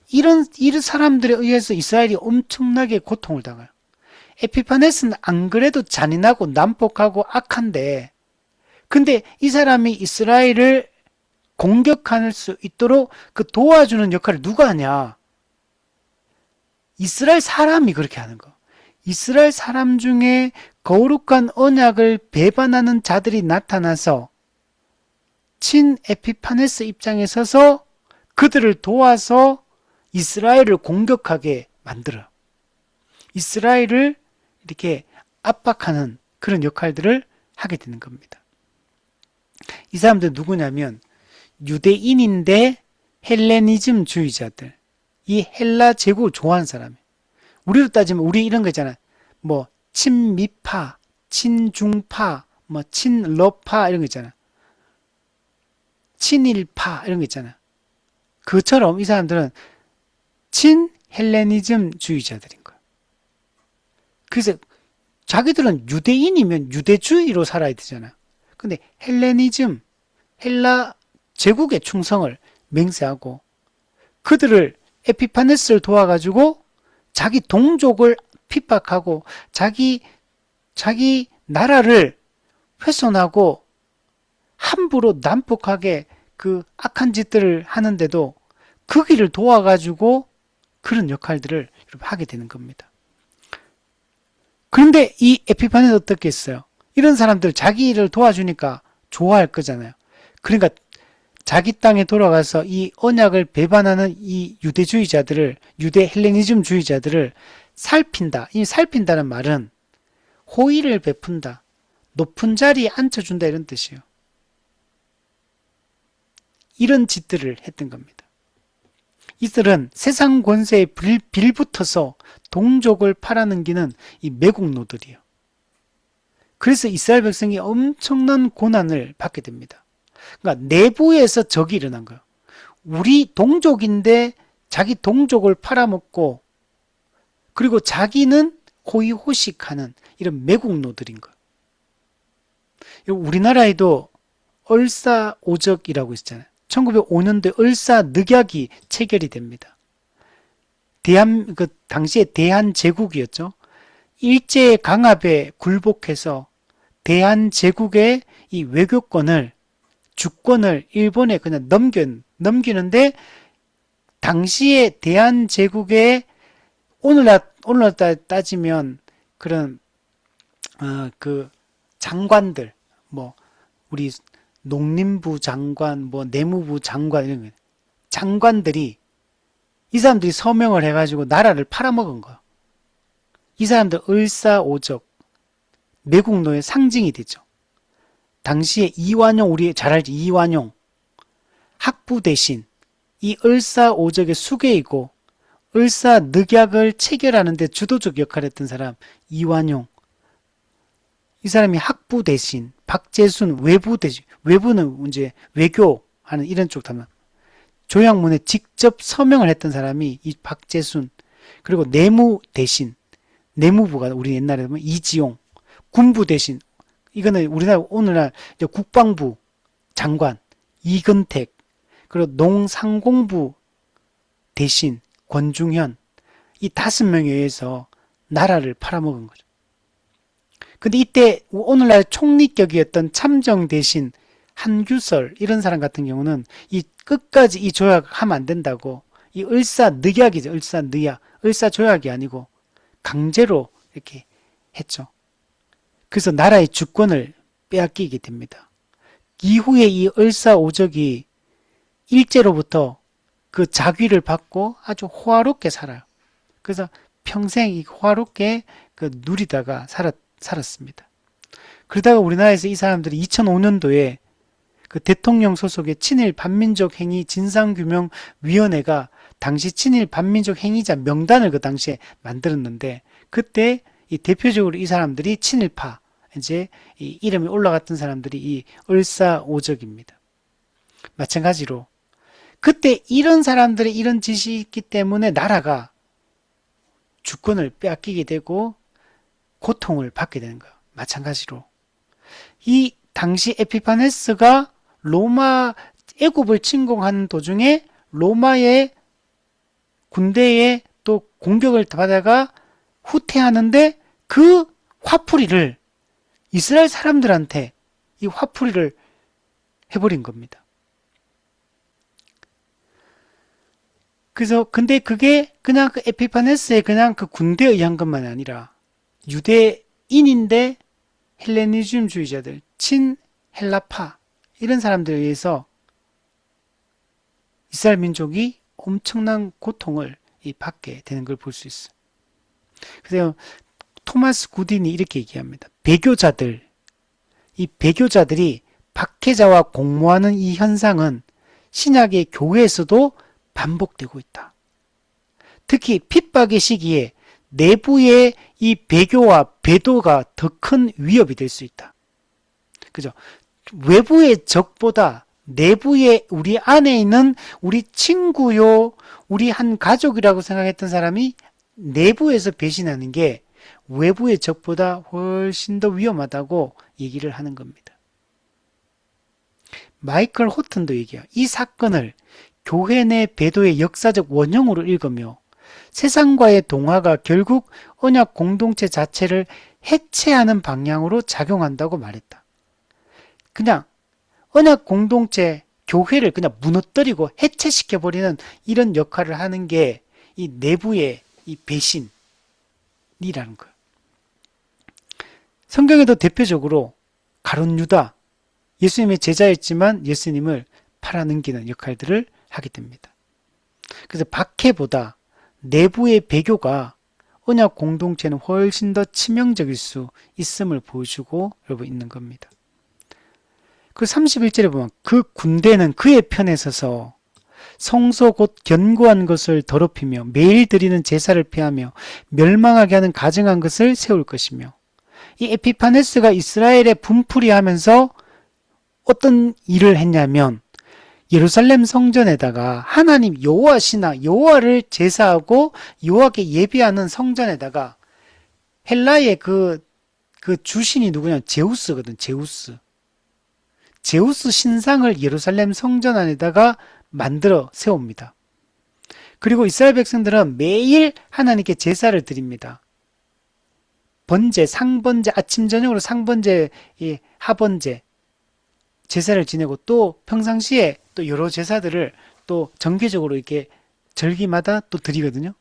이런 사람들에 의해서 이스라엘이 엄청나게 고통을 당해요. 에피파네스는 안 그래도 잔인하고 난폭하고 악한데 근데 이 사람이 이스라엘을 공격할 수 있도록 그 도와주는 역할을 누가 하냐? 이스라엘 사람이 그렇게 하는 거. 이스라엘 사람 중에 거룩한 언약을 배반하는 자들이 나타나서 친 에피파네스 입장에 서서 그들을 도와서 이스라엘을 공격하게 만들어요. 이스라엘을 이렇게 압박하는 그런 역할들을 하게 되는 겁니다. 이 사람들 누구냐면 유대인인데 헬레니즘 주의자들. 이 헬라 제국을 좋아하는 사람이에요. 우리로 따지면 우리 이런 거 있잖아요. 뭐 친미파, 친중파, 뭐 친러파 이런 거 있잖아요. 친일파 이런 거 있잖아요. 그처럼 이 사람들은 친헬레니즘 주의자들인 거예요. 그래서 자기들은 유대인이면 유대주의로 살아야 되잖아요. 근데 헬레니즘, 헬라 제국의 충성을 맹세하고 그들을 에피파네스를 도와가지고 자기 동족을 핍박하고 자기 나라를 훼손하고 함부로 난폭하게 그 악한 짓들을 하는데도 그 길을 도와가지고 그런 역할들을 하게 되는 겁니다. 그런데 이 에피파네스 어떻게 했어요? 이런 사람들 자기 일을 도와주니까 좋아할 거잖아요. 그러니까 자기 땅에 돌아가서 이 언약을 배반하는 이 유대주의자들을, 유대 헬레니즘주의자들을 살핀다. 이 살핀다는 말은 호의를 베푼다. 높은 자리에 앉혀준다 이런 뜻이에요. 이런 짓들을 했던 겁니다. 이들은 세상 권세에 빌붙어서 동족을 팔아넘기는 이 매국노들이에요. 그래서 이스라엘 백성이 엄청난 고난을 받게 됩니다. 그러니까 내부에서 적이 일어난 거예요. 우리 동족인데 자기 동족을 팔아먹고 그리고 자기는 호의호식하는 이런 매국노들인 거예요. 우리나라에도 을사오적이라고 있잖아요. 1905년도에 을사늑약이 체결이 됩니다. 당시에 대한제국이었죠. 일제의 강압에 굴복해서 대한제국의 이 외교권을, 주권을 일본에 그냥 넘기는데, 당시에 대한제국의 오늘날 따지면 그런, 그 장관들, 우리 농림부 장관, 내무부 장관, 이런 거, 장관들이 이 사람들이 서명을 해가지고 나라를 팔아먹은 거야. 이 사람들 을사오적, 매국노의 상징이 되죠. 당시에 이완용, 우리 잘 알지, 이완용. 학부 대신 이 을사오적의 수괴이고 을사늑약을 체결하는데 주도적 역할을 했던 사람 이완용. 이 사람이 학부 대신, 박재순 외부 대신, 외부는 이제 외교하는 이런 쪽 하면 조약문에 직접 서명을 했던 사람이 이 박재순. 그리고 내무 대신, 내무부가 우리 옛날에 보면 이지용, 군부 대신, 이거는 우리나라 오늘날 국방부 장관 이근택, 그리고 농상공부 대신 권중현, 이 5명에 의해서 나라를 팔아먹은 거죠. 근데 이때 오늘날 총리격이었던 참정 대신 한규설 이런 사람 같은 경우는 이 끝까지 이 조약하면 안 된다고, 이 을사늑약이죠. 을사늑약, 을사조약이 아니고 강제로 이렇게 했죠. 그래서 나라의 주권을 빼앗기게 됩니다. 이후에 이 을사오적이 일제로부터 그 자귀를 받고 아주 호화롭게 살아요. 그래서 평생 호화롭게 누리다가 살았습니다. 그러다가 우리나라에서 이 사람들이 2005년도에 그 대통령 소속의 친일 반민족 행위 진상규명위원회가 당시 친일 반민족 행위자 명단을 그 당시에 만들었는데, 그때 이 대표적으로 이 사람들이 친일파, 이제 이 이름이 올라갔던 사람들이 이 을사오적입니다. 마찬가지로 그때 이런 사람들의 이런 짓이 있기 때문에 나라가 주권을 빼앗기게 되고 고통을 받게 되는 거예요. 마찬가지로 이 당시 에피파네스가 로마 애굽을 침공하는 도중에 로마의 군대에 또 공격을 받다가 후퇴하는데 그 화풀이를 이스라엘 사람들한테 이 화풀이를 해버린 겁니다. 그래서 근데 그게 그냥 그 에피파네스의 그냥 그 군대에 의한 것만 아니라 유대인인데 헬레니즘주의자들, 친헬라파 이런 사람들에 의해서 이스라엘 민족이 엄청난 고통을 받게 되는 걸 볼 수 있어요. 그래서 토마스 구딘이 이렇게 얘기합니다. 배교자들, 이 배교자들이 박해자와 공모하는 이 현상은 신약의 교회에서도 반복되고 있다. 특히 핍박의 시기에 내부의 이 배교와 배도가 더 큰 위협이 될 수 있다. 그죠? 외부의 적보다 내부의 우리 안에 있는 우리 친구요, 우리 한 가족이라고 생각했던 사람이 내부에서 배신하는 게 외부의 적보다 훨씬 더 위험하다고 얘기를 하는 겁니다. 마이클 호튼도 얘기해요. 이 사건을 교회 내 배도의 역사적 원형으로 읽으며 세상과의 동화가 결국 언약 공동체 자체를 해체하는 방향으로 작용한다고 말했다. 그냥 언약 공동체, 교회를 그냥 무너뜨리고 해체시켜버리는 이런 역할을 하는 게 이 내부의 이 배신이라는 거예요. 성경에도 대표적으로 가룟 유다, 예수님의 제자였지만 예수님을 팔아넘기는 역할들을 하게 됩니다. 그래서 박해보다 내부의 배교가 언약 공동체는 훨씬 더 치명적일 수 있음을 보여주고 여러분 있는 겁니다. 그 31절에 보면 그 군대는 그의 편에 서서 성소 곧 견고한 것을 더럽히며 매일 드리는 제사를 피하며 멸망하게 하는 가증한 것을 세울 것이며, 이 에피파네스가 이스라엘에 분풀이하면서 어떤 일을 했냐면 예루살렘 성전에다가 하나님 여호와 신화 여호와를 제사하고 여호와께 예배하는 성전에다가 헬라의 그 주신이 누구냐? 제우스거든. 제우스 신상을 예루살렘 성전 안에다가 만들어 세웁니다. 그리고 이스라엘 백성들은 매일 하나님께 제사를 드립니다. 번제, 상번제, 아침 저녁으로 상번제, 하번제 제사를 지내고, 또 평상시에 또 여러 제사들을 또 정기적으로 이렇게 절기마다 또 드리거든요.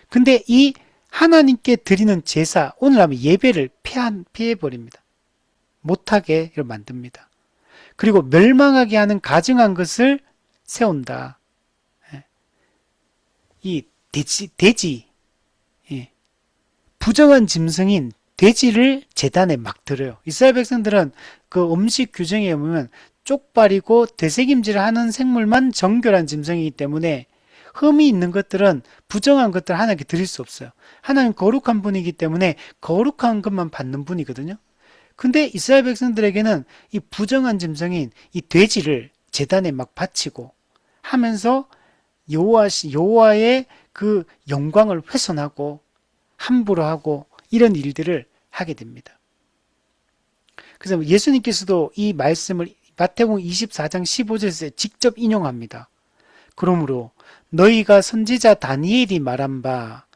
근데 이 하나님께 드리는 제사, 오늘 하면 예배를 피해버립니다. 못하게 만듭니다. 그리고 멸망하게 하는 가증한 것을 세운다. 이 돼지, 부정한 짐승인 돼지를 제단에 막 들어요. 이스라엘 백성들은 그 음식 규정에 보면 쪽발이고 되새김질을 하는 생물만 정결한 짐승이기 때문에 흠이 있는 것들은, 부정한 것들을 하나님께 드릴 수 없어요. 하나님 거룩한 분이기 때문에 거룩한 것만 받는 분이거든요. 근데 이스라엘 백성들에게는 이 부정한 짐승인 이 돼지를 제단에 막 바치고 하면서 여호와의 그 영광을 훼손하고 함부로 하고 이런 일들을 하게 됩니다. 그래서 예수님께서도 이 말씀을 마태복음 24장 15절에서 직접 인용합니다. 그러므로 너희가 선지자 다니엘이 말한 바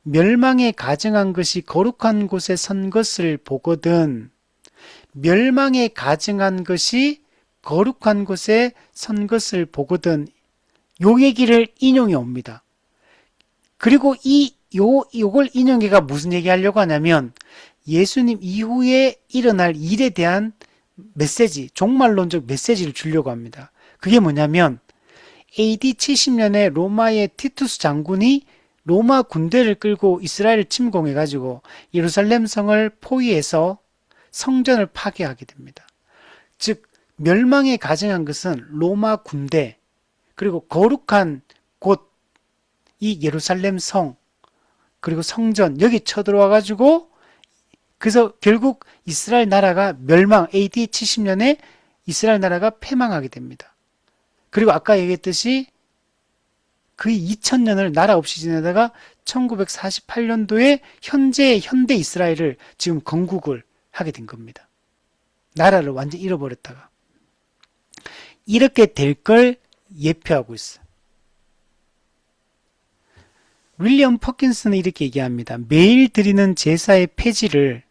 멸망에 가증한 것이 거룩한 곳에 선 것을 보거든, 멸망에 가증한 것이 거룩한 곳에 선 것을 보거든, 요 얘기를 인용해 옵니다. 그리고 요걸 인용해가 무슨 얘기 하려고 하냐면 예수님 이후에 일어날 일에 대한 메시지, 종말론적 메시지를 주려고 합니다. 그게 뭐냐면 AD 70년에 로마의 티투스 장군이 로마 군대를 끌고 이스라엘을 침공해가지고 예루살렘 성을 포위해서 성전을 파괴하게 됩니다. 즉 멸망에 가증한 것은 로마 군대, 그리고 거룩한 곳, 이 예루살렘 성, 그리고 성전, 여기 쳐들어와가지고, 그래서 결국 이스라엘 나라가 멸망, AD 70년에 이스라엘 나라가 패망하게 됩니다. 그리고 아까 얘기했듯이 그 2000년을 나라 없이 지내다가 1948년도에 현재 이스라엘을 지금 건국을 하게 된 겁니다. 나라를 완전히 잃어버렸다가. 이렇게 될 걸 예표하고 있어요. 윌리엄 퍼킨스는 이렇게 얘기합니다. 매일 드리는 제사의 폐지를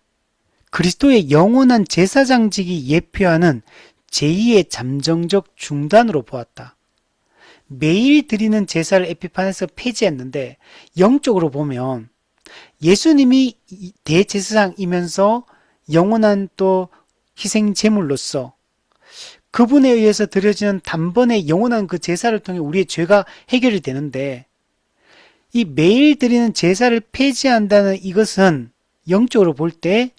그리스도의 영원한 제사장직이 예표하는 제2의 잠정적 중단으로 보았다. 매일 드리는 제사를 에피판에서 폐지했는데 영적으로 보면 예수님이 대제사장이면서 영원한 또 희생 제물로서 그분에 의해서 드려지는 단번에 영원한 그 제사를 통해 우리의 죄가 해결이 되는데, 이 매일 드리는 제사를 폐지한다는 이것은 영적으로 볼 때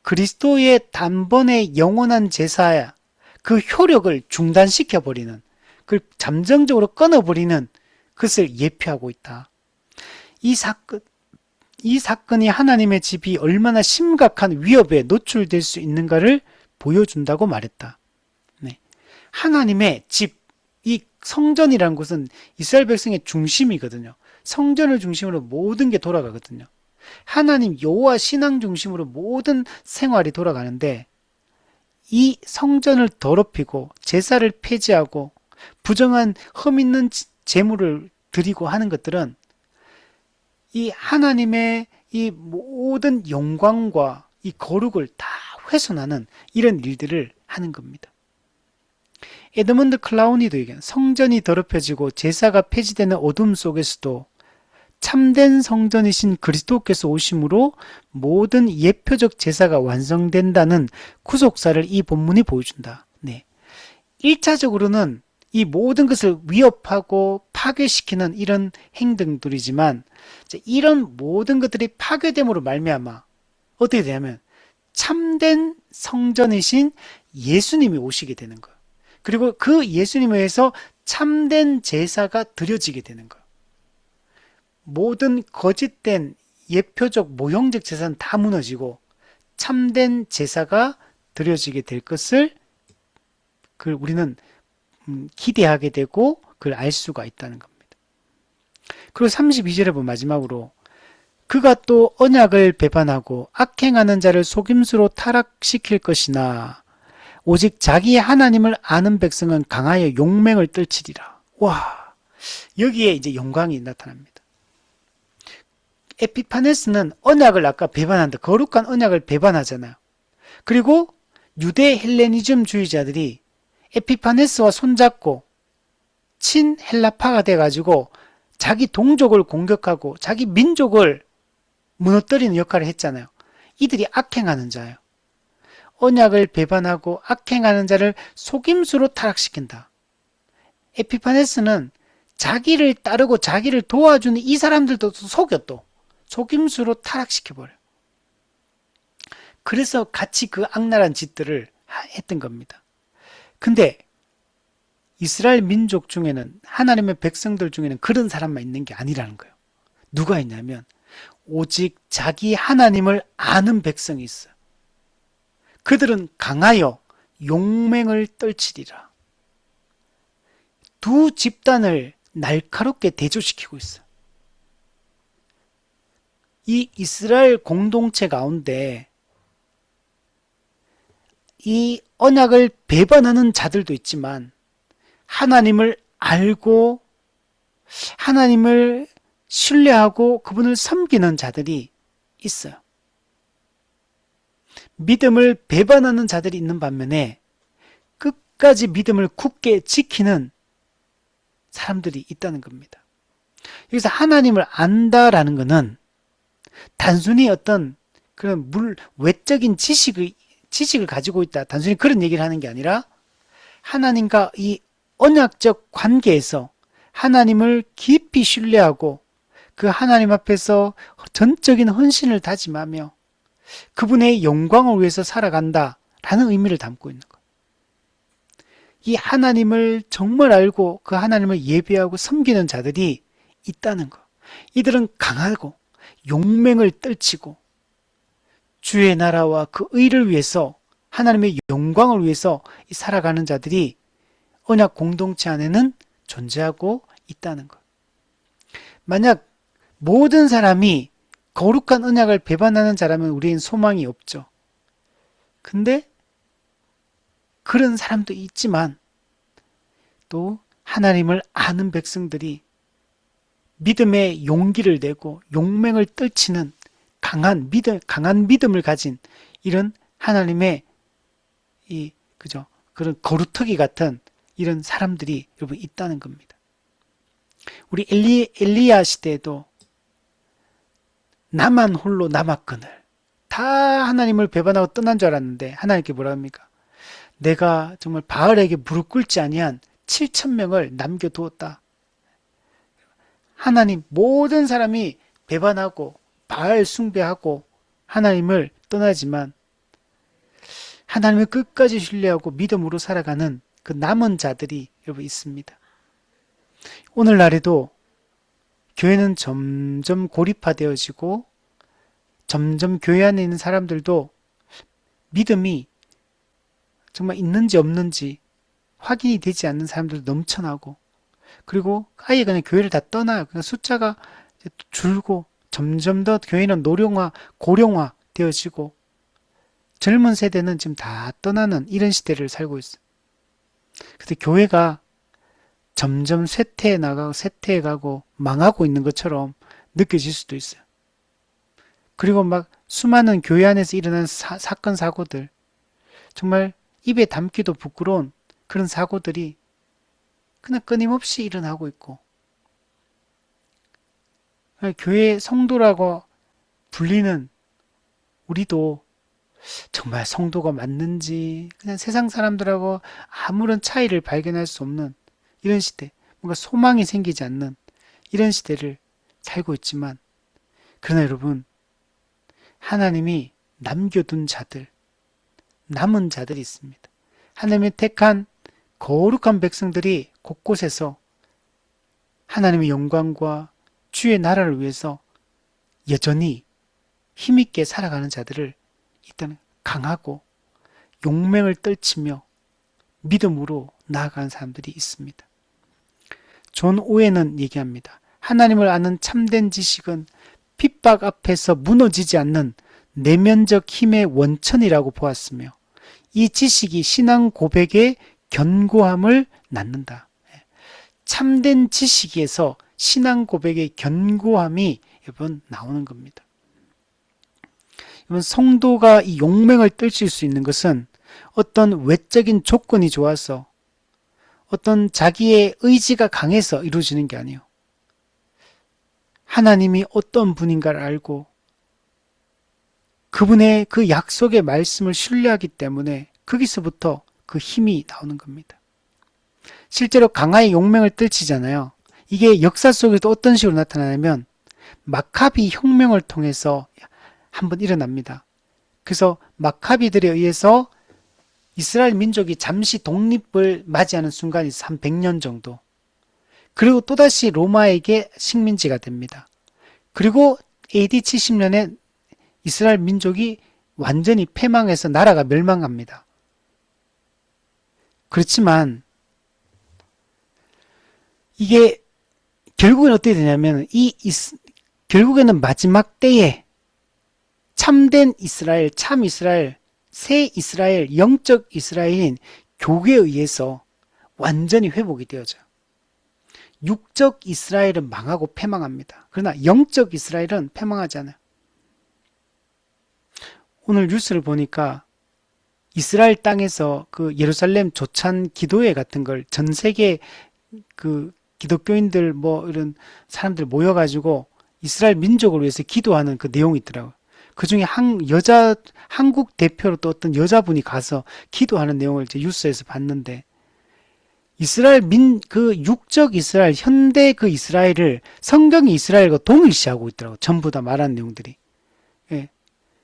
그리스도의 단번에 영원한 제사야 그 효력을 중단시켜버리는, 그 잠정적으로 끊어버리는 것을 예표하고 있다. 이 사건이 하나님의 집이 얼마나 심각한 위협에 노출될 수 있는가를 보여준다고 말했다. 네. 하나님의 집, 이 성전이라는 것은 이스라엘 백성의 중심이거든요. 성전을 중심으로 모든 게 돌아가거든요. 하나님 여호와 신앙 중심으로 모든 생활이 돌아가는데, 이 성전을 더럽히고 제사를 폐지하고 부정한 흠 있는 제물을 드리고 하는 것들은 이 하나님의 이 모든 영광과 이 거룩을 다 훼손하는 이런 일들을 하는 겁니다. 에드먼드 클라우니도 얘기한, 성전이 더럽혀지고 제사가 폐지되는 어둠 속에서도 참된 성전이신 그리스도께서 오심으로 모든 예표적 제사가 완성된다는 구속사를 이 본문이 보여준다. 네. 1차적으로는 이 모든 것을 위협하고 파괴시키는 이런 행동들이지만 이런 모든 것들이 파괴됨으로 말미암아 어떻게 되냐면 참된 성전이신 예수님이 오시게 되는 거예요. 그리고 그 예수님에 의해서 참된 제사가 드려지게 되는 거예요. 모든 거짓된 예표적 모형적 제사는 다 무너지고 참된 제사가 드려지게 될 것을 우리는 기대하게 되고 그걸 알 수가 있다는 겁니다. 그리고 32절에 보면 마지막으로 그가 또 언약을 배반하고 악행하는 자를 속임수로 타락시킬 것이나 오직 자기의 하나님을 아는 백성은 강하여 용맹을 떨치리라. 와, 여기에 이제 영광이 나타납니다. 에피파네스는 언약을 아까 배반한다. 거룩한 언약을 배반하잖아요. 그리고 유대 헬레니즘주의자들이 에피파네스와 손잡고 친헬라파가 돼가지고 자기 동족을 공격하고 자기 민족을 무너뜨리는 역할을 했잖아요. 이들이 악행하는 자예요. 언약을 배반하고 악행하는 자를 속임수로 타락시킨다. 에피파네스는 자기를 따르고 자기를 도와주는 이 사람들도 속여 또 속임수로 타락시켜버려요. 그래서 같이 그 악랄한 짓들을 했던 겁니다. 근데 이스라엘 민족 중에는 하나님의 백성들 중에는 그런 사람만 있는 게 아니라는 거예요. 누가 있냐면 오직 자기 하나님을 아는 백성이 있어요. 그들은 강하여 용맹을 떨치리라. 두 집단을 날카롭게 대조시키고 있어요. 이 이스라엘 공동체 가운데 이 언약을 배반하는 자들도 있지만 하나님을 알고 하나님을 신뢰하고 그분을 섬기는 자들이 있어요. 믿음을 배반하는 자들이 있는 반면에 끝까지 믿음을 굳게 지키는 사람들이 있다는 겁니다. 여기서 하나님을 안다라는 것은 단순히 어떤 그런 외적인 지식을 가지고 있다. 단순히 그런 얘기를 하는 게 아니라 하나님과 이 언약적 관계에서 하나님을 깊이 신뢰하고 그 하나님 앞에서 전적인 헌신을 다짐하며 그분의 영광을 위해서 살아간다라는 의미를 담고 있는 거예요. 이 하나님을 정말 알고 그 하나님을 예배하고 섬기는 자들이 있다는 거. 이들은 강하고 용맹을 떨치고 주의 나라와 그 의를 위해서 하나님의 영광을 위해서 살아가는 자들이 언약 공동체 안에는 존재하고 있다는 것. 만약 모든 사람이 거룩한 언약을 배반하는 자라면 우리는 소망이 없죠. 근데 그런 사람도 있지만 또 하나님을 아는 백성들이 믿음의 용기를 내고 용맹을 떨치는 강한 믿음을 가진 이런 하나님의 그런 거루터기 같은 이런 사람들이 여러분 있다는 겁니다. 우리 엘리야 시대에도 나만 홀로 남았거늘 다 하나님을 배반하고 떠난 줄 알았는데 하나님께 뭐라 합니까? 내가 정말 바알에게 무릎 꿇지 아니한 7,000명을 남겨두었다. 하나님 모든 사람이 배반하고 바알 숭배하고 하나님을 떠나지만 하나님을 끝까지 신뢰하고 믿음으로 살아가는 그 남은 자들이 여러분 있습니다. 오늘날에도 교회는 점점 고립화되어지고 점점 교회 안에 있는 사람들도 믿음이 정말 있는지 없는지 확인이 되지 않는 사람들도 넘쳐나고 그리고 아예 그냥 교회를 다 떠나요. 그냥 숫자가 줄고 점점 더 교회는 노령화, 고령화 되어지고 젊은 세대는 지금 다 떠나는 이런 시대를 살고 있어요. 근데 교회가 점점 쇠퇴해가고 망하고 있는 것처럼 느껴질 수도 있어요. 그리고 막 수많은 교회 안에서 일어나는 사건, 사고들 정말 입에 담기도 부끄러운 그런 사고들이 그냥 끊임없이 일어나고 있고 교회 성도라고 불리는 우리도 정말 성도가 맞는지 그냥 세상 사람들하고 아무런 차이를 발견할 수 없는 이런 시대, 뭔가 소망이 생기지 않는 이런 시대를 살고 있지만, 그러나 여러분, 하나님이 남겨둔 자들, 남은 자들이 있습니다. 하나님의 택한 거룩한 백성들이 곳곳에서 하나님의 영광과 주의 나라를 위해서 여전히 힘있게 살아가는 자들을 일단 강하고 용맹을 떨치며 믿음으로 나아가는 사람들이 있습니다. 존 오웬은 얘기합니다. 하나님을 아는 참된 지식은 핍박 앞에서 무너지지 않는 내면적 힘의 원천이라고 보았으며 이 지식이 신앙 고백의 견고함을 낳는다. 참된 지식에서 신앙 고백의 견고함이 여러분 나오는 겁니다. 여러분 성도가 이 용맹을 떨칠 수 있는 것은 어떤 외적인 조건이 좋아서 어떤 자기의 의지가 강해서 이루어지는 게 아니에요. 하나님이 어떤 분인가를 알고 그분의 그 약속의 말씀을 신뢰하기 때문에 거기서부터 그 힘이 나오는 겁니다. 실제로 강하게 용맹을 떨치잖아요. 이게 역사 속에도 어떤 식으로 나타나냐면 마카비 혁명을 통해서 한번 일어납니다. 그래서 마카비들에 의해서 이스라엘 민족이 잠시 독립을 맞이하는 순간이 있어 한 100년 정도. 그리고 또다시 로마에게 식민지가 됩니다. 그리고 AD 70년에 이스라엘 민족이 완전히 패망해서 나라가 멸망합니다. 그렇지만 이게 결국엔 어떻게 되냐면 결국에는 마지막 때에 참된 이스라엘, 참 이스라엘, 새 이스라엘, 영적 이스라엘인 교회에 의해서 완전히 회복이 되어져요. 육적 이스라엘은 망하고 패망합니다. 그러나 영적 이스라엘은 패망하지 않아요. 오늘 뉴스를 보니까 이스라엘 땅에서 그 예루살렘 조찬 기도회 같은 걸 전 세계 그 기독교인들 뭐 이런 사람들 모여가지고 이스라엘 민족을 위해서 기도하는 그 내용이 있더라고요. 그 중에 한국 대표로 또 어떤 여자분이 가서 기도하는 내용을 이제 뉴스에서 봤는데 그 육적 이스라엘, 현대 그 이스라엘을 성경이 이스라엘과 동일시하고 있더라고요. 전부 다 말하는 내용들이. 예.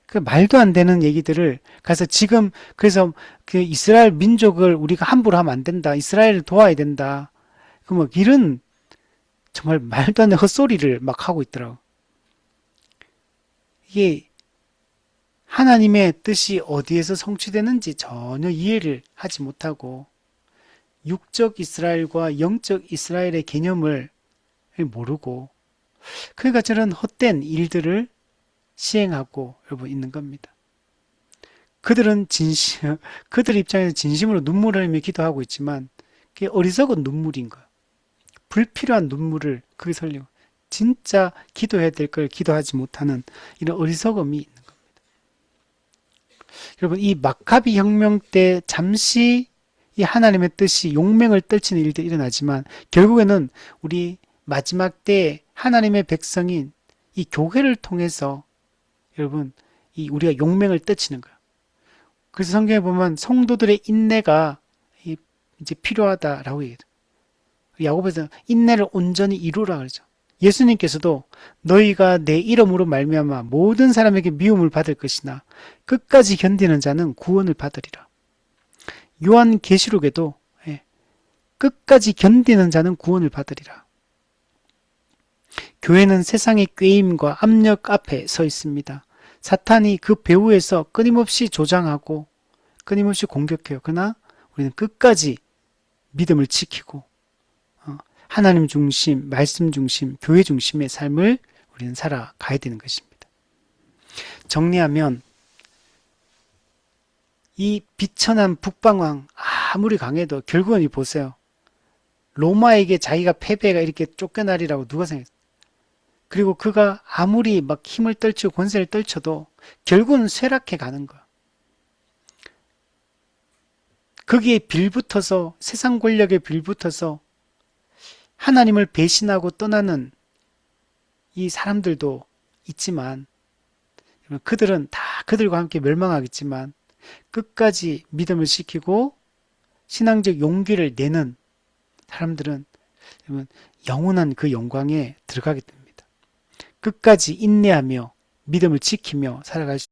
그 말도 안 되는 얘기들을 가서 지금 그래서 그 이스라엘 민족을 우리가 함부로 하면 안 된다. 이스라엘을 도와야 된다. 그 뭐 이런 정말 말도 안 되는 헛소리를 막 하고 있더라고요. 이게 하나님의 뜻이 어디에서 성취되는지 전혀 이해를 하지 못하고 육적 이스라엘과 영적 이스라엘의 개념을 모르고 그러니까 저런 헛된 일들을 시행하고 여러분 있는 겁니다. 그들 입장에서 진심으로 눈물을 흘리며 기도하고 있지만 그게 어리석은 눈물인 거예요. 불필요한 눈물을 거기서 흘리고 진짜 기도해야 될 걸 기도하지 못하는 이런 어리석음이 있는 겁니다. 여러분 이 마카비 혁명 때 잠시 이 하나님의 뜻이 용맹을 떨치는 일들이 일어나지만 결국에는 우리 마지막 때 하나님의 백성인 이 교회를 통해서 여러분 이 우리가 용맹을 떨치는 거예요. 그래서 성경에 보면 성도들의 인내가 이제 필요하다라고 얘기해요. 야고보에서 인내를 온전히 이루라 그러죠. 예수님께서도 너희가 내 이름으로 말미암아 모든 사람에게 미움을 받을 것이나 끝까지 견디는 자는 구원을 받으리라. 요한계시록에도 끝까지 견디는 자는 구원을 받으리라. 교회는 세상의 꾀임과 압력 앞에 서 있습니다. 사탄이 그 배후에서 끊임없이 조장하고 끊임없이 공격해요. 그러나 우리는 끝까지 믿음을 지키고 하나님 중심, 말씀 중심, 교회 중심의 삶을 우리는 살아가야 되는 것입니다. 정리하면 이 비천한 북방왕 아무리 강해도 결국은 보세요. 로마에게 자기가 패배가 이렇게 쫓겨나리라고 누가 생각했어요? 그리고 그가 아무리 막 힘을 떨치고 권세를 떨쳐도 결국은 쇠락해 가는 거야. 거기에 빌붙어서 세상 권력에 빌붙어서 하나님을 배신하고 떠나는 이 사람들도 있지만 그들은 다 그들과 함께 멸망하겠지만 끝까지 믿음을 지키고 신앙적 용기를 내는 사람들은 영원한 그 영광에 들어가게 됩니다. 끝까지 인내하며 믿음을 지키며 살아갈 수